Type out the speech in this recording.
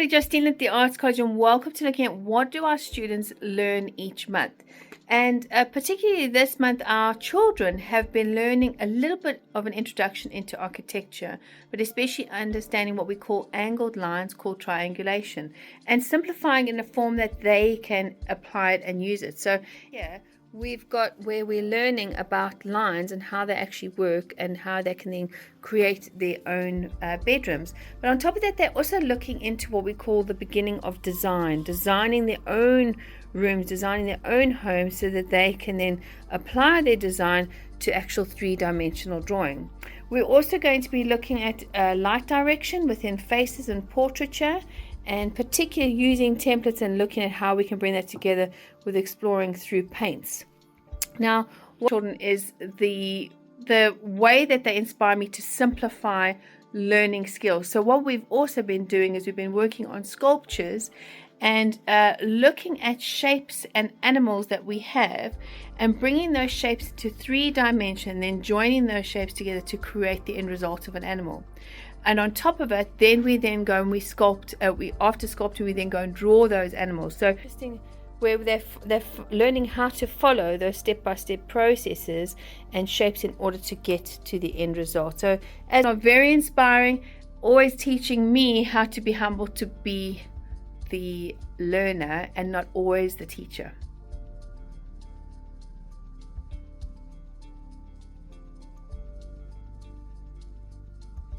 Everybody, Justine at the Arts College, and welcome to looking at what do our students learn each month. And particularly this month, our children have been learning a little bit of an introduction into architecture, but especially understanding what we call angled lines called triangulation, and simplifying in a form that they can apply it and use it. So here we've got where we're learning about lines and how they actually work and how they can then create their own bedrooms. But on top of that, they're also looking into what we call the beginning of designing their own rooms, designing their own homes, so that they can then apply their design to actual three-dimensional drawing. We're also going to be looking at light direction within faces and portraiture, and particularly using templates and looking at how we can bring that together with exploring through paints. Now, what children is the way that they inspire me to simplify learning skills. So what we've also been doing is we've been working on sculptures and looking at shapes and animals that we have and bringing those shapes to 3-dimension, then joining those shapes together to create the end result of an animal. And on top of it, then we go and we sculpt. After sculpting, we then go and draw those animals. So interesting, where they're learning how to follow those step-by-step processes and shapes in order to get to the end result. So as are very inspiring, always teaching me how to be humble, to be the learner and not always the teacher.